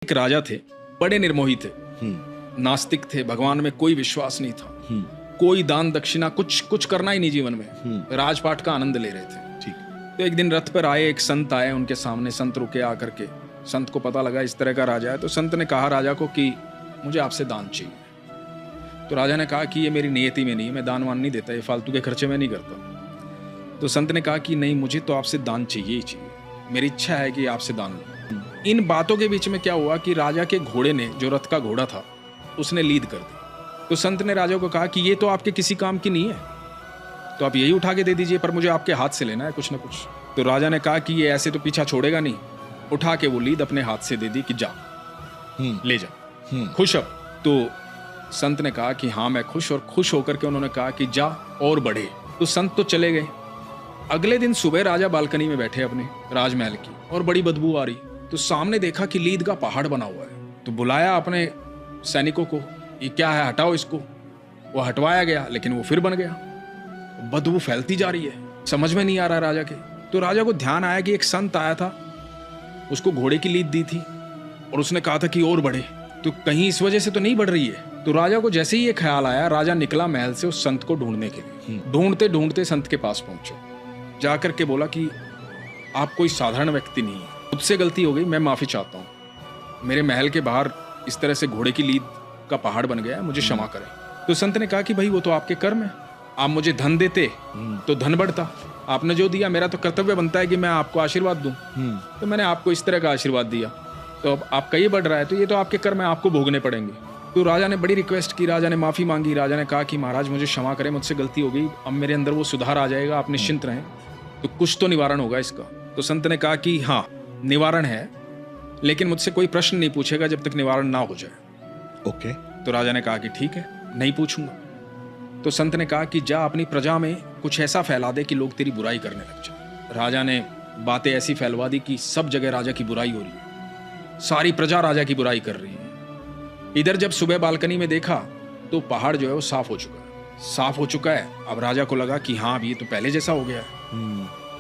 एक राजा थे, बड़े निर्मोही थे, नास्तिक थे, भगवान में कोई विश्वास नहीं था, कोई दान दक्षिणा कुछ करना ही नहीं जीवन में, राजपाट का आनंद ले रहे थे। ठीक। तो एक दिन रथ पर आए, एक संत आए उनके सामने, संत रुके आकर के, संत को पता लगा इस तरह का राजा है, तो संत ने कहा राजा को कि मुझे आपसे दान चाहिए। तो राजा ने कहा कि ये मेरी नियति में नहीं, मैं दान वान नहीं देता, ये फालतू के खर्चे में नहीं करता। तो संत ने कहा कि नहीं, मुझे तो आपसे दान चाहिए ही चाहिए, मेरी इच्छा है कि आपसे दान लूं। इन बातों के बीच में क्या हुआ कि राजा के घोड़े ने, जो रथ का घोड़ा था, उसने लीद कर दी। तो संत ने राजा को कहा कि ये तो आपके किसी काम की नहीं है, तो आप यही उठा के दे दीजिए, पर मुझे आपके हाथ से लेना है कुछ ना कुछ। तो राजा ने कहा कि ये ऐसे तो पीछा छोड़ेगा नहीं, उठा के वो लीद अपने हाथ से दे दी कि जा ले जा, खुश अब। तो संत ने कहा कि हाँ मैं खुश, और खुश होकर के उन्होंने कहा कि जा और बढ़े। तो संत तो चले गए। अगले दिन सुबह राजा बालकनी में बैठे अपने राजमहल की, और बड़ी बदबू आ रही, तो सामने देखा कि लीद का पहाड़ बना हुआ है। तो बुलाया अपने सैनिकों को, ये क्या है, हटाओ इसको। वो हटवाया गया, लेकिन वो फिर बन गया, बदबू फैलती जा रही है, समझ में नहीं आ रहा राजा के। तो राजा को ध्यान आया कि एक संत आया था, उसको घोड़े की लीद दी थी, और उसने कहा था कि और बढ़े, तो कहीं इस वजह से तो नहीं बढ़ रही है। तो राजा को जैसे ही ये ख्याल आया, राजा निकला महल से उस संत को ढूंढने के लिए। ढूंढते ढूंढते संत के पास पहुंचे, जाकर के बोला कि आप कोई साधारण व्यक्ति नहीं है, मुझसे गलती हो गई, मैं माफी चाहता हूँ, मेरे महल के बाहर इस तरह से घोड़े की लीद का पहाड़ बन गया है, मुझे क्षमा करें। तो संत ने कहा कि भाई वो तो आपके कर्म है, आप मुझे धन देते तो धन बढ़ता, आपने जो दिया, मेरा तो कर्तव्य बनता है कि मैं आपको आशीर्वाद दूं, तो मैंने आपको इस तरह का आशीर्वाद दिया, तो अब आपका ये बढ़ रहा है, तो ये तो आपके कर्म है, आपको भोगने पड़ेंगे। तो राजा ने बड़ी रिक्वेस्ट की, राजा ने माफी मांगी। राजा ने कहा कि महाराज मुझे क्षमा करें, मुझसे गलती हो गई, अब मेरे अंदर वो सुधार आ जाएगा, आप निश्चिंत रहें, तो कुछ तो निवारण होगा इसका। तो संत ने कहा कि हाँ निवारण है, लेकिन मुझसे कोई प्रश्न नहीं पूछेगा जब तक निवारण ना हो जाए। ओके। तो राजा ने कहा कि ठीक है, नहीं पूछूंगा। तो संत ने कहा कि जा अपनी प्रजा में कुछ ऐसा फैला दे कि लोग तेरी बुराई करने लग जाए। राजा ने बातें ऐसी फैलवा दी कि सब जगह राजा की बुराई हो रही है, सारी प्रजा राजा की बुराई कर रही है। इधर जब सुबह बालकनी में देखा तो पहाड़ जो है वो साफ हो चुका है, साफ हो चुका है। अब राजा को लगा कि हाँ अब ये तो पहले जैसा हो गया है,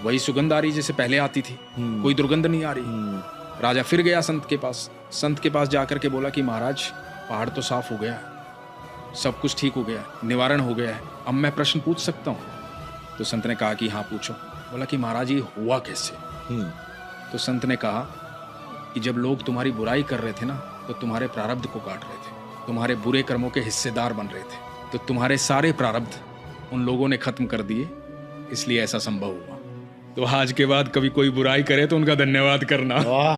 वही सुगंध आ रही जैसे पहले आती थी, कोई दुर्गंध नहीं आ रही। राजा फिर गया संत के पास, संत के पास जाकर के बोला कि महाराज पहाड़ तो साफ हो गया है, सब कुछ ठीक हो गया, निवारण हो गया है, अब मैं प्रश्न पूछ सकता हूँ। तो संत ने कहा कि हाँ पूछो। बोला कि महाराज ये हुआ कैसे? तो संत ने कहा कि जब लोग तुम्हारी बुराई कर रहे थे ना, तो तुम्हारे प्रारब्ध को काट रहे थे, तुम्हारे बुरे कर्मों के हिस्सेदार बन रहे थे, तो तुम्हारे सारे प्रारब्ध उन लोगों ने खत्म कर दिए, इसलिए ऐसा संभव हुआ। तो आज के बाद कभी कोई बुराई करे तो उनका धन्यवाद करना।